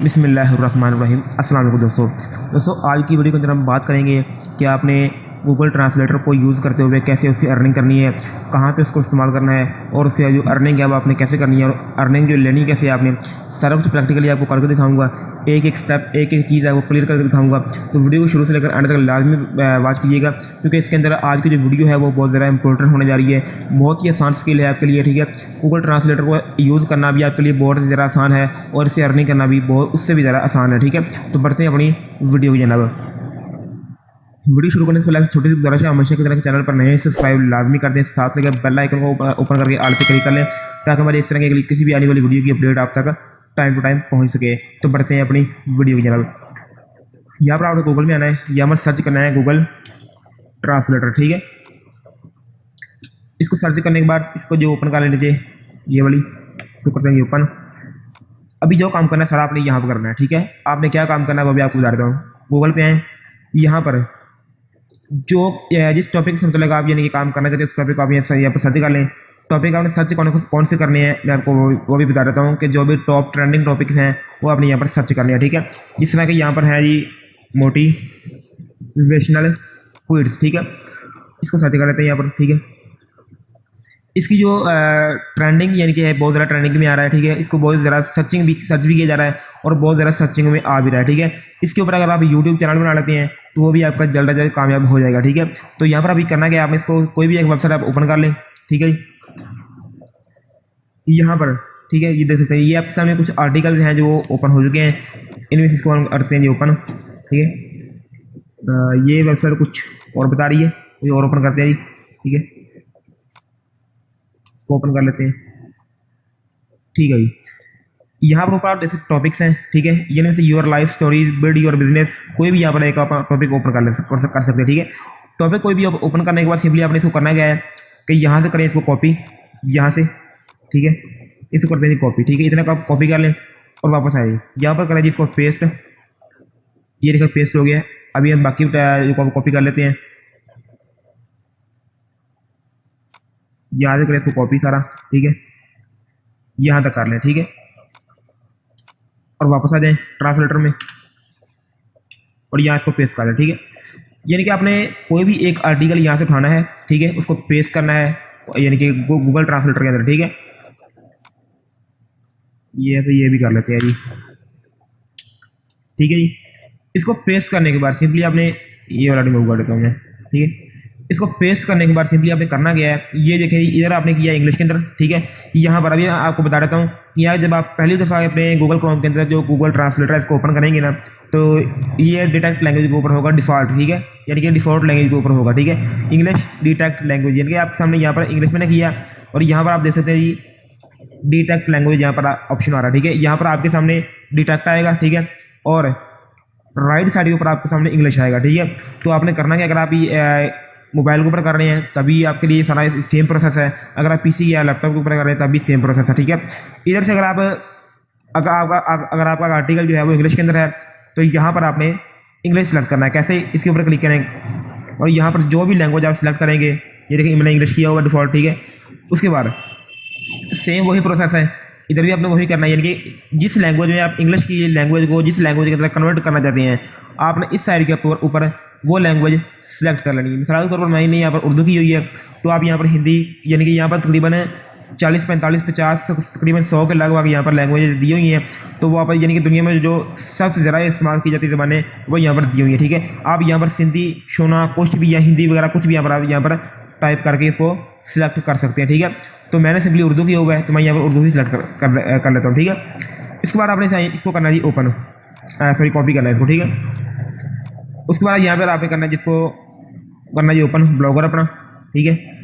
बिस्मिल्लाहिर्रहमानिर्रहीम। अस्सलाम वालेकुम दोस्तों आज की वीडियो के अंदर हम बात करेंगे कि आपने गूगल ट्रांसलेटर को यूज़ करते हुए कैसे उससे अर्निंग करनी है, कहाँ पे उसको इस्तेमाल करना है और उससे जो अर्निंग है वो आपने कैसे करनी है और अर्निंग जो लेनी कैसे है आपने, सारा कुछ प्रैक्टिकली आपको करके दिखाऊंगा। एक एक स्टेप एक एक चीज़ आपको क्लियर करके दिखाऊंगा। तो वीडियो को शुरू से लेकर एंड तक लाजमी वॉच कीजिएगा, क्योंकि इसके अंदर आज की जो वीडियो है वो बहुत ज़्यादा इंपॉर्टेंट होने जा रही है। बहुत ही आसान स्किल है आपके लिए, ठीक है। गूगल ट्रांसलेटर को यूज़ करना भी आपके लिए बहुत ज़्यादा आसान है और इससे अर्निंग करना भी बहुत उससे भी ज़्यादा आसान है, ठीक है। तो बढ़ते हैं अपनी वीडियो की जनाब। वीडियो शुरू करने से पहले छोटी सी गुजारिश है, हमेशा की तरह चैनल पर नए सब्सक्राइब लाजमी कर दें, साथ लेकर बेल आइकन को ओपन करके ऑल पे क्लिक कर लें, ताकि हमारे इस तरह की किसी भी आने वाली वीडियो की अपडेट आप तक टाइम टू टाइम पहुंच सके। तो बढ़ते हैं अपनी वीडियो की जनाब। यहाँ पर आपको गूगल में आना है, यहाँ पर सर्च करना है गूगल ट्रांसलेटर, ठीक है। इसको सर्च करने के बाद इसको जो ओपन कर लीजिए, ये वाली इसको करते हैं ओपन। अभी जो काम करना है सारा आपने यहाँ पर करना है, ठीक है। आपने क्या काम करना है वो भी आपको बता देता हूँ। गूगल पे आए, यहाँ पर जो जिस टॉपिक से मतलब आप यानी कि काम करना चाहते हैं उस टॉपिक को आप यहाँ पर सर्च कर लें। टॉपिक आपने सर्च कौन से करने हैं मैं आपको वो भी बता देता हूँ कि जो भी टॉप ट्रेंडिंग टॉपिक्स हैं वो आपने यहाँ पर सर्च करने हैं, ठीक है। जिस तरह के यहाँ पर है जी मोटिवेशनल क्विट्स, ठीक है। इसको सर्च कर लेते हैं यहाँ पर, ठीक है। इसकी जो ट्रेंडिंग यानी कि है बहुत ज़्यादा ट्रेंडिंग में आ रहा है, ठीक है। इसको बहुत ज़्यादा सर्च भी किया जा रहा है और बहुत ज़्यादा सर्चिंग में आ भी रहा है, ठीक है। इसके ऊपर अगर आप यूट्यूब चैनल बना लेते हैं तो वो भी आपका जल्द से जल्द कामयाब हो जाएगा, ठीक है। तो यहाँ पर अभी करना क्या है, आपने इसको कोई भी एक वेबसाइट आप ओपन कर लें, ठीक है। यहाँ पर ठीक है, ये देख सकते हैं, ये आपके सामने कुछ आर्टिकल्स हैं जो ओपन हो चुके हैं। इनमें से इसको हम करते हैं जी ओपन, ठीक है। ये वेबसाइट कुछ और बता रही है, ये और ओपन करते हैं जी, ठीक है। इसको ओपन कर लेते हैं, ठीक है जी। यहाँ पर ऊपर आप जैसे टॉपिक्स हैं, ठीक है। ये में से your life story, build your business, कोई भी यहाँ पर एक आप टॉपिक ओपन कर सकते हैं, ठीक है। टॉपिक कोई भी ओपन करने के बाद सिंपली आपने इसको करना क्या है कि यहाँ से करें इसको कॉपी, यहाँ से, ठीक है। इसको करते हैं कॉपी, ठीक है। इतना आप कॉपी कर लें और वापस आइए, यहाँ पर करें जी इसको पेस्ट। ये देखो पेस्ट हो गया। अभी हम बाकी कॉपी कर लेते हैं, यहाँ से करें इसको कॉपी सारा, ठीक है। यहाँ तक कर लें, ठीक है। और वापस आ जाएं ट्रांसलेटर में और यहाँ इसको पेस्ट कर लें, ठीक है। यानी कि आपने कोई भी एक आर्टिकल यहाँ से उठाना है, ठीक है, उसको पेस्ट करना है यानी कि गूगल ट्रांसलेटर के अंदर, ठीक है। ये तो ये भी कर लेते हैं जी, ठीक है जी। इसको पेस्ट करने के बाद सिंपली आपने ये वाला रिमूव कर देता हूँ मैं, ठीक है। इसको पेस्ट करने के बाद सिंपली आपने करना क्या है, ये देखिए इधर आपने किया इंग्लिश के अंदर, ठीक है। यहाँ पर अभी आपको बता देता हूँ, यहाँ जब आप पहली दफ़ा अपने गूगल क्रोम के अंदर जो गूगल ट्रांसलेटर है इसको ओपन करेंगे ना, तो ये डिटेक्ट लैंग्वेज के ऊपर होगा डिफ़ॉल्ट, ठीक है। यानी कि डिफ़ॉल्ट लैंग्वेज के ऊपर होगा, ठीक है। इंग्लिश डिटेक्ट लैंग्वेज, यानी कि आपके सामने यहाँ पर इंग्लिश में ने किया और यहाँ पर आप देख सकते हैं जी डिटेक्ट लैंग्वेज यहाँ पर ऑप्शन आ रहा है, ठीक है। यहाँ पर आपके सामने डिटेक्ट आएगा, ठीक है। और राइट साइड के ऊपर आपके सामने इंग्लिश आएगा, ठीक है। तो आपने करना क्या, अगर आप मोबाइल के ऊपर कर रहे हैं तभी आपके लिए सारा सेम प्रोसेस है, अगर आप पीसी या लैपटॉप के ऊपर कर रहे हैं तभी सेम प्रोसेस है, ठीक है। इधर से अगर आपका आर्टिकल जो है वो इंग्लिश के अंदर है तो यहाँ पर आपने इंग्लिश सेलेक्ट करना है। कैसे, इसके ऊपर क्लिक करें और यहाँ पर जो भी लैंग्वेज आप सेलेक्ट करेंगे, ये देखिए मैंने इंग्लिश किया हुआ डिफ़ॉल्ट, ठीक है। उसके बाद सेम वही प्रोसेस है, इधर भी आपने वही करना है। यानी कि जिस लैंग्वेज में आप इंग्लिश की लैंग्वेज को जिस लैंग्वेज के अंदर कन्वर्ट करना चाहते हैं, आपने इस साइड के ऊपर वो लैंग्वेज सेलेक्ट कर लेनी है। मिसाल के तौर पर मैंने यहाँ पर उर्दू की हुई है, तो आप यहाँ पर हिंदी, यानी कि यहाँ पर तकरीबन 40, 45, 50 तकरीबन 100 के लगभग यहाँ पर लैंग्वेज दी हुई हैं। तो वो आप यानी कि दुनिया में जो सबसे ज़्यादा इस्तेमाल की जाती ज़बानें वो यहाँ पर दी हुई हैं, ठीक है। आप यहाँ पर सिंधी, शोना, कुछ भी या हिंदी वगैरह कुछ भी यहाँ पर आप यहाँ पर टाइप करके इसको सिलेक्ट कर सकते हैं, ठीक है। तो मैंने सिंपली उर्दू किया हुआ है तो मैं यहाँ पर उर्दू ही सिलेक्ट कर लेता हूँ, ठीक है। इसके बाद आपने इसको करना है जी ओपन, सॉरी कॉपी करना है इसको, ठीक है। उसके बाद यहाँ पर आपने करना है जिसको करना है जी ओपन ब्लॉगर अपना, ठीक है।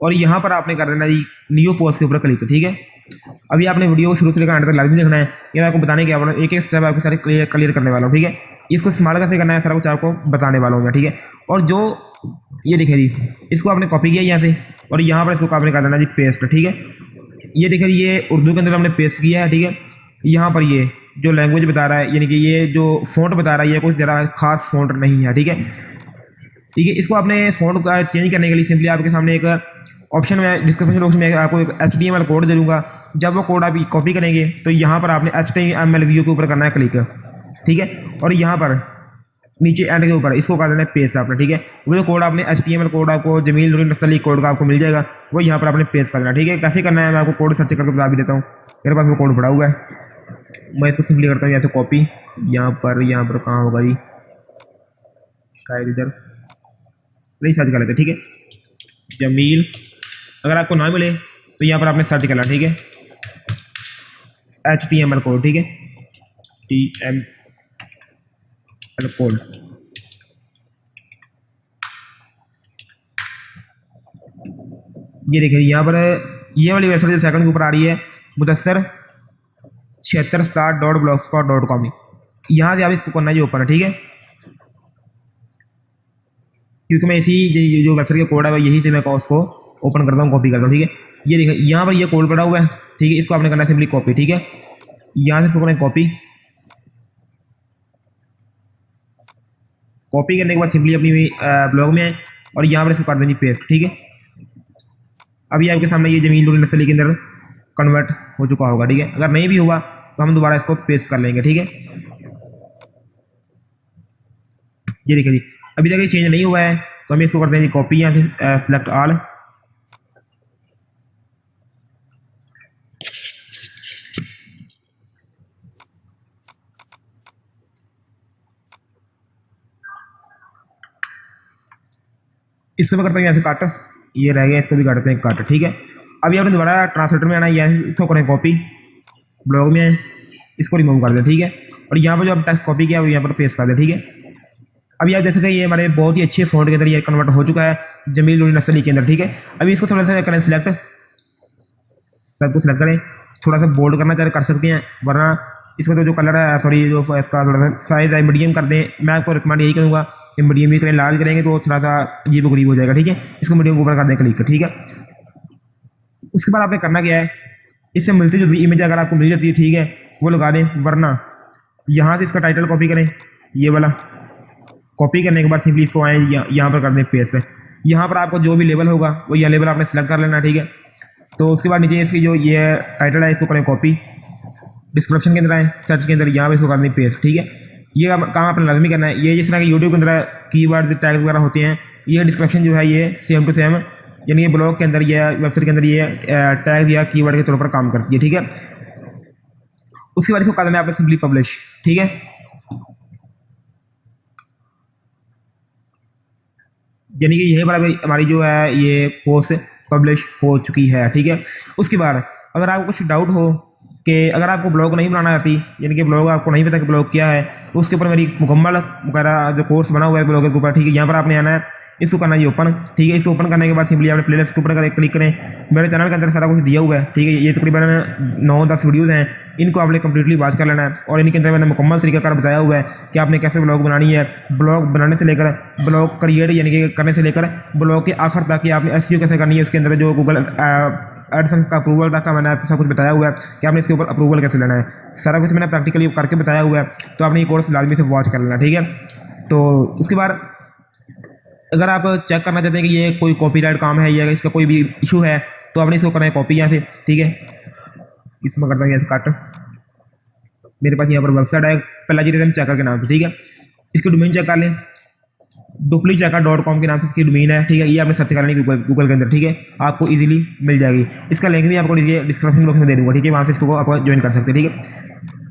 और यहाँ पर आपने कर देना जी न्यू पोस्ट के ऊपर क्लिक, ठीक है। अभी आपने वीडियो को शुरू से लेकर अंत तक लाजमी देखना है, ये मैं आपको बताने के वाला एक एक स्टेप आपके सारे क्लियर करने वाला हूँ, ठीक है। इसको इस्तेमाल कैसे करना है सारा कुछ आपको बताने वाला हूँ मैं, ठीक है। और जो ये देखिए जी, इसको आपने कॉपी किया यहाँ से और यहाँ पर इसको आपने कर देना जी पेस्ट, ठीक है। ये देखिए ये उर्दू के अंदर हमने पेस्ट किया है, ठीक है। यहाँ पर ये जो लैंग्वेज बता रहा है, यानी कि ये जो फ़ॉन्ट बता रहा है ये कोई ज़रा खास फ़ॉन्ट नहीं है, ठीक है। ठीक है, इसको आपने फ़ॉन्ट का चेंज करने के लिए सिंपली आपके सामने एक ऑप्शन में डिस्क्रिप्शन बॉक्स में आपको एक HTML कोड दे दूँगा। जब वो कोड आप कॉपी करेंगे तो यहाँ पर आपने HTML व्यू के ऊपर करना है क्लिक, ठीक है, और यहाँ पर नीचे एंड के ऊपर इसको कर देना है पेस्ट आपने, ठीक है। वो जो कोड आपने HTML कोड आपको जमील नूरी नस्ली कोड का आपको मिल जाएगा, वो यहाँ पर आपने पेस्ट कर देना, ठीक है। कैसे करना है मैं आपको कोड सर्च करके बता भी देता हूँ। मेरे पास वो कोड पड़ा हुआ है, मैं इसको सिंपली करता हूँ यहाँ से कॉपी, यहाँ पर कहाँ होगा जी, शायद इधर नहीं, सर्च कर लेते, ठीक है, जमील। अगर आपको ना मिले तो यहाँ पर आपने सर्च करना, ठीक है, HTML कोड, ठीक है, HTML कोड। ये देखिए यहाँ पर ये वाली वेबसाइट जो सेकंड के ऊपर आ रही है, mudassir76star.blogspot.com, यहाँ से आप इसको करना है जो ओपन है, ठीक है, क्योंकि मैं इसी जो वेबसाइट का कोड है यही से मैं उसको ओपन करता हूँ, कॉपी करता हूँ, ठीक है। ये देखिए यहाँ पर ये कोड पड़ा हुआ है, ठीक है, इसको आपने करना है सिंपली कॉपी, ठीक है। यहाँ से इसको करना है कॉपी करने के बाद सिंपली अपनी ब्लॉग में आए और यहाँ पर इसको कर देंगे पेस्ट, ठीक है। अभी आपके सामने ये जमील नूरी नस्ली के अंदर कन्वर्ट हो चुका होगा, ठीक है। अगर नहीं भी हुआ तो हम दोबारा इसको पेस्ट कर लेंगे, ठीक है। ये देखिए जी अभी तक ये चेंज नहीं हुआ है, तो हम इसको करते हैं जी कॉपी, यहाँ से सिलेक्ट ऑल, इसको मैं करते हैं यहाँ से कट, ये रह गया, इसको भी करते हैं कट, ठीक है। अभी आपने दोबारा ट्रांसलेटर में आना है, यहाँ इसको करें कॉपी, ब्लॉग में आए, इसको रिमूव कर दें, ठीक है, और यहाँ पर जो आप टेक्स्ट कॉपी किया वो यहाँ पर पेस्ट कर दें, ठीक है। अभी आप देख सकते हैं ये हमारे बहुत ही अच्छे फ़ॉन्ट के अंदर ये कन्वर्ट हो चुका है जमील नूरी नस्ली के अंदर, ठीक है। अभी इसको थोड़ा सा करें सिलेक्ट, सबको सिलेक्ट करें, थोड़ा सा बोल्ड करना चाहे कर सकते हैं, वरना इसका तो जो कलर है सॉरी जो इसका थोड़ा सा साइज़ है मीडियम कर दें। मैं आपको रिकमेंड यही करूँगा कि मीडियम ही करें, लार्ज करेंगे तो थोड़ा सा अजीब गरीब हो जाएगा, ठीक है। इसको मीडियम के ऊपर कर दें क्लिक, ठीक है। उसके बाद आपने करना क्या है, इससे मिलती जुलती इमेज अगर आपको मिल जाती है, ठीक है, वो लगा दें, वरना यहाँ से इसका टाइटल कॉपी करें, ये वाला कॉपी करने के बाद सिंपली इसको आए यहाँ पर कर दें पेस्ट। यहाँ पर आपको जो भी लेवल होगा वो यह लेवल आपने सेलेक्ट कर लेना, ठीक है। तो उसके बाद नीचे इसकी जो ये टाइटल है इसको करें कॉपी, डिस्क्रिप्शन के अंदर आए, सर्च के अंदर यहाँ पर इसको कर दें पेस्ट, ठीक है। ये काम आपने लाजमी करना है। ये जिस तरह कि यूट्यूब के अंदर कीवर्ड टैग वगैरह होते हैं, ये डिस्क्रिप्शन जो है ये सेम टू सेम, यानी ये ब्लॉग के अंदर या वेबसाइट के अंदर ये टैग या कीवर्ड के तौर पर काम करती है, ठीक है। उसके बाद इसको कर देना है आपने सिंपली पब्लिश, ठीक है। यानी कि यही पर हमारी जो है ये पोस्ट पब्लिश हो चुकी है, ठीक है। उसके बाद अगर आपको कुछ डाउट हो कि अगर आपको ब्लॉग नहीं बनाना आती, यानी कि ब्लॉग आपको नहीं पता कि ब्लॉग क्या है, तो उसके ऊपर मेरी मुकम्मल वगैरह जो कोर्स बना हुआ है ब्लॉगर के ऊपर, ठीक है। यहाँ पर आपने आना है, इसको करना है ओपन, ठीक है। इसको ओपन करने के बाद सिंपली आपने प्लेलिस्ट के ऊपर क्लिक करें। मेरे चैनल के अंदर सारा कुछ दिया हुआ है, ठीक है। ये तकरीबन 9-10 वीडियोज़ हैं, इनको आपने कंप्लीटली वॉच कर लेना है और इनके अंदर मैंने मुकम्मल तरीकाकार बताया हुआ है कि आपने कैसे ब्लॉग बनानी है। ब्लॉग बनाने से लेकर ब्लॉग क्रिएट यानी कि करने से लेकर ब्लॉग के आखिर तक कि आपने एसईओ कैसे करनी है, उसके अंदर जो गूगल एडसेंस का अप्रूवल तक का मैंने आपको सब कुछ बताया हुआ है कि आपने इसके ऊपर अप्रूवल कैसे लेना है, सारा कुछ मैंने प्रैक्टिकली करके बताया हुआ है। तो आपने ये कोर्स लाजमी से वॉच कर लेना, ठीक है। तो उसके बाद अगर आप चेक करना चाहते हैं कि ये कोई कॉपीराइट काम है या इसका कोई भी इशू है, तो आपने इसको करना है कॉपी यहाँ से, ठीक है। इसमें करता हूँ यहाँ से कट, मेरे पास यहाँ पर वेबसाइट है प्लेजरिज्म चेकर के नाम से, ठीक है। इसकी डोमेन चेक कर लें, duplicchecker.com के नाम से इसकी डोमेन है, ठीक है। ये आपने सर्च करनी है गूगल के अंदर, ठीक है, आपको इजीली मिल जाएगी। इसका लिंक भी आपको डिस्क्रिप्शन बॉक्स में दे दूँगा, ठीक है, वहाँ से इसको आप ज्वाइन कर सकते हैं, ठीक है।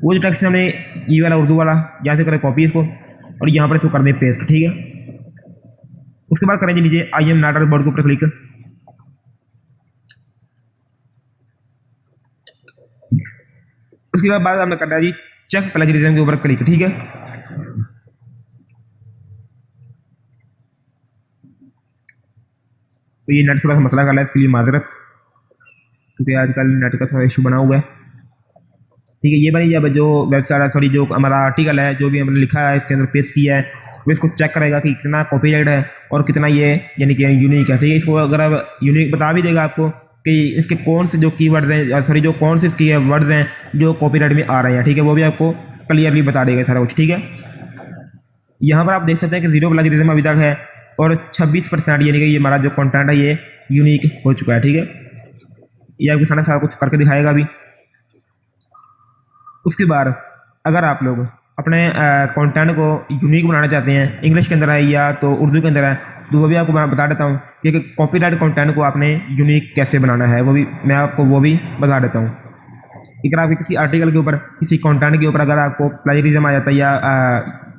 वो जो टेक्स्ट हमने ये वाला उर्दू वाला यहाँ से करें कॉपी इसको और यहाँ पर इसको कर दें पेस्ट, ठीक है। उसके बाद करेंगे नीचे आई एम नॉट बोर्ड के ऊपर क्लिक, उसके बाद आपने करना है जी चेक प्लेजरिज्म के ऊपर क्लिक, ठीक है। तो ये नेट थोड़ा सा मसला कर रहा है, इसके लिए माजरत, क्योंकि आजकल नेट का थोड़ा इशू बना हुआ है, ठीक है। ये भाई जब जो वेबसाइट सॉरी जो हमारा आर्टिकल है जो भी हमने लिखा है इसके अंदर पेस्ट किया है, वो इसको चेक करेगा कि कितना कॉपीराइट है और कितना ये यानी कि यूनिक है, ठीक है। इसको अगर आप यूनिक बता भी देगा आपको कि इसके कौन से जो कीवर्ड्स हैं सॉरी जो कौन से इसके वर्ड्स हैं जो कॉपीराइट में आ रहे हैं, ठीक है, वो भी आपको क्लियरली बता देगा सारा कुछ, ठीक है। यहाँ पर आप देख सकते हैं कि 0 प्लेजरिज्म अभी तक है, और 26% यानी कि ये हमारा जो कंटेंट है ये यूनिक हो चुका है। ठीक है, ये आपके सामने सारा कुछ करके दिखाएगा अभी। उसके बाद अगर आप लोग अपने कंटेंट को यूनिक बनाना चाहते हैं, इंग्लिश के अंदर है या तो उर्दू के अंदर है, तो वो भी आपको मैं बता देता हूँ कि कॉपीराइट कंटेंट को आपने यूनिक कैसे बनाना है, वो भी मैं आपको वो भी बता देता हूँ। अगर आपके किसी आर्टिकल के ऊपर, किसी कंटेंट के ऊपर अगर आपको प्लेजरिज्म आ जाता है या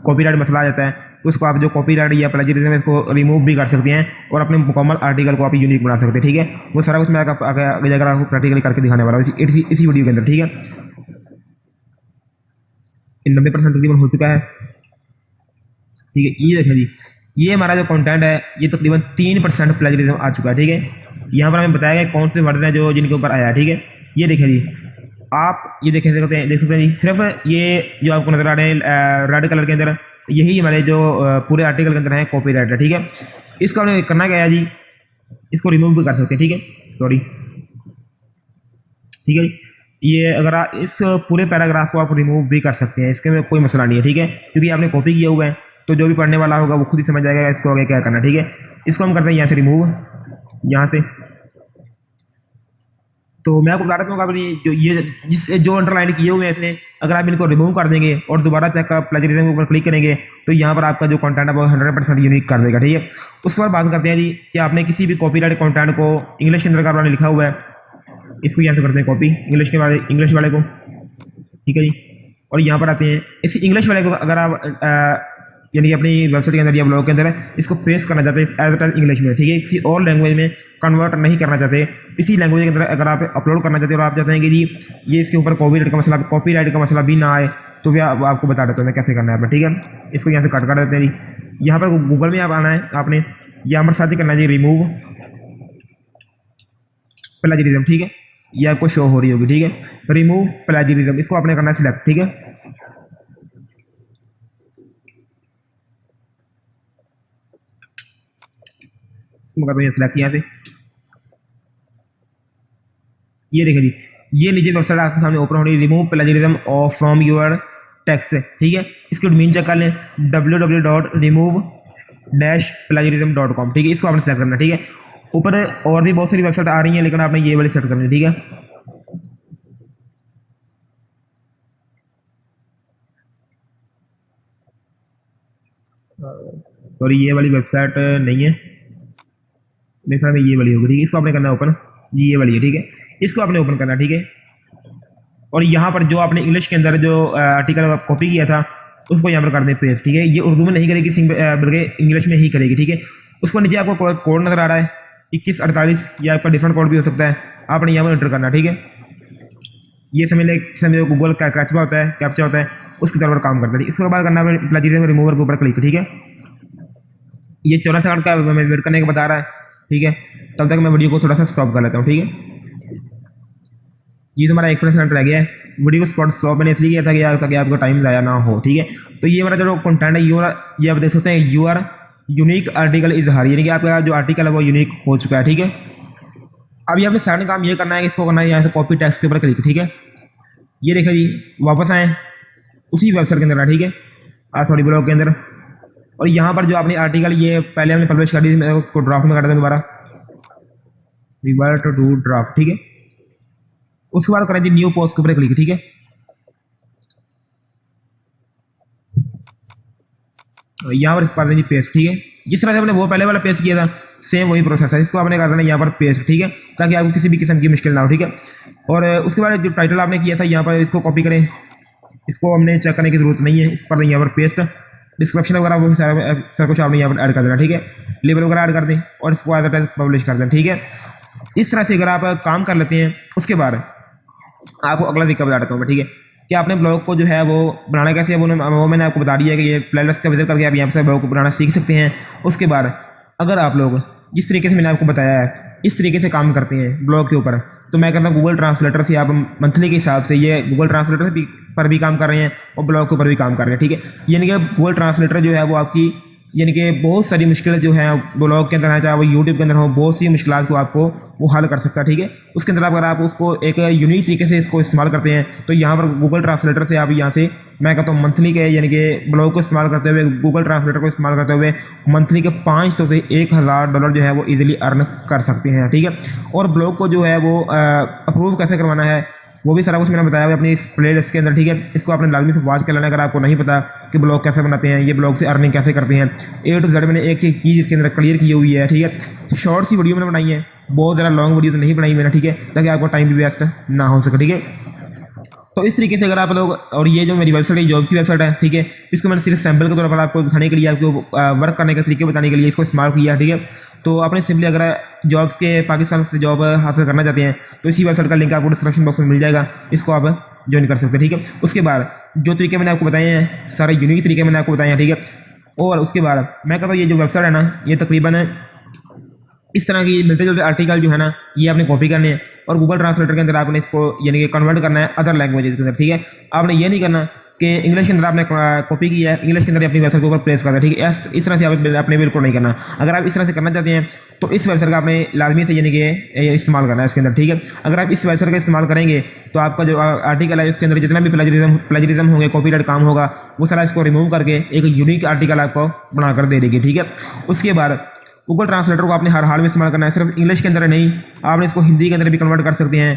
कॉपीराइट मसला आ जाता है, तो उसको आप जो कॉपीराइट या प्लेजरिज्म है इसको रिमूव भी कर सकते हैं और अपने मुकम्मल आर्टिकल को आप यूनिक बना सकते हैं। ठीक है, वो सारा कुछ मैं अगर आपको प्रैक्टिकली करके दिखाने वाला हूँ इसी वीडियो के अंदर। ठीक है, 90% तकरीबन हो चुका है। ठीक है, ये देखिए जी, ये हमारा जो कंटेंट है ये तकरीबन 3% प्लेजरिज्म आ चुका है। ठीक है, यहाँ पर हमें बताया गया कौन से वर्ड हैं जो जिनके ऊपर आया है। ठीक है, ये देखिए जी, आप ये देख सकते हैं जी, सिर्फ ये जो आपको नजर आ रहे हैं रेड कलर के अंदर, यही हमारे जो पूरे आर्टिकल के अंदर है कॉपीराइट है। ठीक है, इसको हमने करना क्या है जी, इसको रिमूव भी कर सकते हैं। ठीक है, सॉरी, ठीक है, ये अगर आप इस पूरे पैराग्राफ को आप रिमूव भी कर सकते हैं, इसके में कोई मसला नहीं है। ठीक है, क्योंकि आपने कॉपी किया हुआ है तो जो भी पढ़ने वाला होगा वो खुद ही समझ जाएगा इसको आगे क्या करना। ठीक है, इसको हम करते हैं यहाँ से रिमूव, यहाँ से। तो मैं आपको बता रहा हूँ जो अंडरलाइन किए हुए हैं इसने, अगर आप इनको रिमूव कर देंगे और दोबारा चेक कर प्लेजरिज्म के ऊपर क्लिक करेंगे तो यहाँ पर आपका जो कंटेंट है वो 100% यूनिक कर देगा। ठीक है, उसके बाद बात करते हैं जी कि आपने किसी भी कॉपीराइट कंटेंट को इंग्लिश के अंदर आपने लिखा हुआ है, इसको यहाँ से करते हैं कॉपी इंग्लिश वाले को। ठीक है जी, और यहाँ पर आते हैं इस इंग्लिश वाले को अगर आप यानी कि अपनी वेबसाइट के अंदर या ब्लॉग के अंदर इसको पेस्ट करना चाहते हैं एज इट इंग्लिश में। ठीक है, किसी और लैंग्वेज में कन्वर्ट नहीं करना चाहते, इसी लैंग्वेज के अंदर अगर आप अपलोड करना चाहते हैं और आप चाहते हैं कि जी ये इसके ऊपर कॉपीराइट का मसला भी ना आए, तो भी आपको बता देता हूँ मैं कैसे करना है। ठीक है, इसको यहाँ से कट कर देते हैं जी। यहाँ पर गूगल में आप आना है, आपने यहाँ पर सर्च करना है जी रिमूव प्लेजरिज्म। ठीक है, ये आपको शो हो रही होगी। ठीक है, रिमूव प्लेजरिज्म, इसको आपने करना है सिलेक्ट। ठीक है, इसको करते हैं सिलेक्ट यहाँ से। ये देखिए जी, ये नीचे वेबसाइट आपके सामने ओपन हो रही है, remove plagiarism of from your text. ठीक है, इसके डोमेन चेक कर लें www.remove-plagiarism.com। ठीक है, इसको आपने सेलेक्ट करना है। ठीक है, ऊपर और भी बहुत सारी वेबसाइट आ रही हैं लेकिन आपने ये वाली सेलेक्ट करनी है। ठीक है, सॉरी ये वाली वेबसाइट नहीं है, मेरे ख्याल में ये वाली होगी। ठीक है, इसको आपने करना है ओपन, ये वाली है। ठीक है, इसको आपने ओपन करना है। ठीक है, और यहाँ पर जो आपने इंग्लिश के अंदर जो आर्टिकल कॉपी किया था उसको यहाँ पर कर दें पेस्ट। ठीक है, ये उर्दू में नहीं करेगी बल्कि इंग्लिश में ही करेगी। ठीक है, उसको नीचे आपको कोड नजर आ रहा है 2148, या आपका डिफरेंट कोड भी हो सकता है, आपने यहाँ पर एंटर करना। ठीक है, ये समझ गूगल का कैप्चा होता है उसकी तरफ काम करता है। इसके बाद करना है प्लेजरिज्म रिमूवर के ऊपर क्लिक। ठीक है, ये 14 सेकंड का वेट करने का बता रहा है। ठीक है, तब तक मैं वीडियो को थोड़ा सा स्टॉप कर लेता हूँ। ठीक है, ये तो हमारा 1% रह गया है। वीडियो को स्टॉप मैंने इसलिए किया था ताकि आपका टाइम ज़ाया ना हो। ठीक है, तो ये हमारा जो कंटेंट है ये आप देख सकते हैं यूर यूनिक आर्टिकल इजहार, यानी कि आपका जो आर्टिकल है वो यूनिक हो चुका है। ठीक है, अभी आपने सेकंड काम ये करना है कि इसको करना है यहाँ से कॉपी टेक्स्ट के ऊपर क्लिक। ठीक है, ये देखिए जी, वापस आए उसी वेबसाइट के अंदर। ठीक है, सॉरी ब्लॉग के अंदर, और यहाँ पर जो आपने आर्टिकल ये पहले हमने पब्लिश कर दी, मैं उसको ड्राफ्ट में कर देता दोबारा, रिवर्ट टू ड्राफ्ट। ठीक है, उसके बाद करें जी न्यू पोस्ट के ऊपर क्लिक। ठीक है, यहाँ पर कर दें जी पेस्ट। ठीक है, जिस तरह से आपने वो पहले वाला पेस्ट किया था सेम वही प्रोसेस है, इसको आपने कर देना यहाँ पर पेस्ट। ठीक है, ताकि आपको किसी भी किस्म की मुश्किल ना हो। ठीक है, और उसके बाद जो टाइटल आपने किया था यहाँ पर इसको कॉपी करें, इसको हमने चेक करने की जरूरत नहीं है, इस पर यहाँ पर पेस्ट, डिस्क्रिप्शन वगैरह वो सारा कुछ आपने यहाँ पर ऐड कर देना। ठीक है, लेबल वगैरह ऐड कर दें और इसको एडवर्टाइज पब्लिश कर दें। ठीक है, इस तरह से अगर आप काम कर लेते हैं, उसके बाद आपको अगला तरीका बता देता हूँ मैं। ठीक है, कि आपने ब्लॉग को जो है वो बनाना कैसे है वो मैंने आपको बता दिया है कि ये प्लेलिस्ट का विजिट करके आप यहाँ से ब्लॉग को बनाना सीख सकते हैं। उसके बाद अगर आप लोग जिस तरीके से मैंने आपको बताया है इस तरीके से काम करते हैं ब्लॉग के ऊपर, तो मैं कहता हूँ गूगल ट्रांसलेटर से आप मंथली के हिसाब से ये गूगल ट्रांसलेटर पर भी काम कर रहे हैं और ब्लॉग के ऊपर भी काम कर रहे हैं। ठीक है, यानी कि गूगल ट्रांसलेटर जो है वो आपकी यानी कि बहुत सारी मुश्किलें जो है ब्लॉग के अंदर है, चाहे वो यूट्यूब के अंदर हो, बहुत सी मुश्किलात को आपको वो हल कर सकता है। ठीक है, उसके अंदर अगर आप उसको एक यूनिक तरीके से इसको इस्तेमाल करते हैं तो यहाँ पर गूगल ट्रांसलेटर से आप यहाँ से मैं कहता हूँ मंथली के यानी कि ब्लॉग को इस्तेमाल करते हुए, गूगल ट्रांसलेटर को इस्तेमाल करते हुए मंथली के $500 से $1000 जो है वो इजीली अर्न कर सकते हैं। ठीक है, और ब्लॉग को जो है वो अप्रूव कैसे करवाना है वो भी सारा कुछ मैंने बताया हुआ अपनी इस प्ले लिस्ट के अंदर। ठीक है, इसको आपने लाजमी से वॉच कर लेना अगर आपको नहीं पता कि ब्लॉग कैसे बनाते हैं, ये ब्लॉग से अर्निंग कैसे करते हैं। A to Z मैंने एक एक चीज़ इसके अंदर क्लियर की हुई है। ठीक है, शॉर्ट सी वीडियो मैंने बनाई है, बहुत ज़्यादा लॉन्ग वीडियो तो नहीं बनाई मैंने। ठीक है, ताकि आपको टाइम भी वेस्ट ना हो सके। ठीक है, तो इस तरीके से अगर आप लोग, और ये जो मेरी वेबसाइट है जॉब की वेबसाइट है, ठीक है, इसको मैंने सिर्फ सैम्पल के तौर पर आपको दिखाने के लिए, आपको वर्क करने के तरीके बताने के लिए इसको इस्तेमाल किया। ठीक है, तो आपने सिंपली अगर जॉब्स के पाकिस्तान से जॉब हासिल करना चाहते हैं तो इसी वेबसाइट का लिंक आपको डिस्क्रिप्शन बॉक्स में मिल जाएगा, इसको आप ज्वाइन कर सकते हैं। ठीक है, उसके बाद जो तरीके मैंने आपको बताए हैं सारे यूनिक तरीके मैंने आपको बताए हैं। ठीक है, और उसके बाद मैं कहता हूँ ये जो वेबसाइट है ना, ये तकरीबन इस तरह की मिलते जुलते आर्टिकल जो है ना, ये आपने कॉपी करने हैं और गूगल ट्रांसलेटर के अंदर आपने इसको यानी कि कन्वर्ट करना है अदर लैंग्वेजेस के अंदर। ठीक है, आपने ये नहीं करना कि इंग्लिश के अंदर आपने कॉपी किया है, इंग्लिश के अंदर अपनी वेबसाइट के ऊपर प्लेस करना है। ठीक है, इस तरह से आपने बिल्कुल नहीं करना। अगर आप इस तरह से करना चाहते हैं तो इस वेबसाइट का आपने लाजमी से यानी कि इस्तेमाल करना है इसके अंदर। ठीक है, अगर आप इस वेबसाइट का इस्तेमाल करेंगे तो आपका जो आर्टिकल है उसके अंदर जितना भी प्लेजरिज्म होंगे, कॉपीराइट काम होगा, वो सारा इसको रिमूव करके एक यूनिक आर्टिकल आपको बनाकर दे देगी। ठीक है, उसके बाद गूगल ट्रांसलेटर को आपने हर हाल में इस्तेमाल करना है, सिर्फ इंग्लिश के अंदर नहीं, आपने इसको हिंदी के अंदर भी कन्वर्ट कर सकते हैं,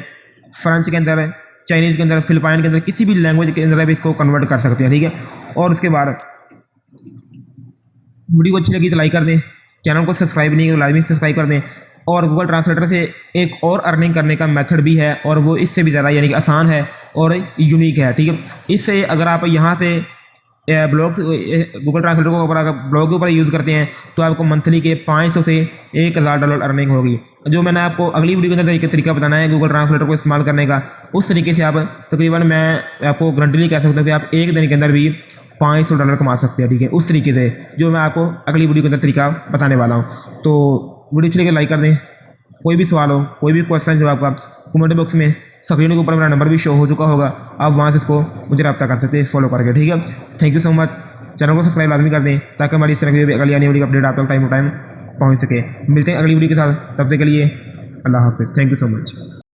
फ्रेंच के अंदर, चाइनीज़ के अंदर, फिलिपाइन के अंदर, किसी भी लैंग्वेज के अंदर भी इसको कन्वर्ट कर सकते हैं। ठीक है, और उसके बाद वीडियो को अच्छी लगी तो लाइक कर दें, चैनल को सब्सक्राइब नहीं किया लाजमी सब्सक्राइब कर दें। और गूगल ट्रांसलेटर से एक और अर्निंग करने का मेथड भी है और वो इससे भी ज़्यादा यानी कि आसान है और यूनिक है। ठीक है, इससे अगर आप यहाँ से ब्लॉग गूगल ट्रांसलेटर को अगर ब्लॉग के ऊपर यूज़ करते हैं तो आपको मंथली के $500 से $1000 अर्निंग होगी। जो मैंने आपको अगली वीडियो के अंदर तरीका बताना है गूगल ट्रांसलेटर को इस्तेमाल करने का, उस तरीके से आप तकरीबन मैं आपको गारंटी कह सकता हूँ कि आप एक दिन के अंदर भी $500 कमा सकते हैं। ठीक है, उस तरीके से जो मैं आपको अगली वीडियो के अंदर तरीका बताने वाला हूँ। तो वीडियो अच्छी लगे लाइक कर दें, कोई भी सवाल हो, कोई भी क्वेश्चन जो आपका कमेंट बॉक्स में स्क्रीन के ऊपर मेरा नंबर भी शो हो चुका होगा, आप वहाँ से इसको मुझे रब्ता कर सकते हैं फॉलो करके। ठीक है, thank you so much. Channel को सब्सक्राइब लाजमी कर दें ताकि हमारी इस तरह की अगली आने वाली अपडेट आप तक टाइम टू टाइम पहुँच सके। मिलते हैं अगली वीडियो के साथ, तब तक के लिए अल्लाह हाफिज़, थैंक यू सो मच।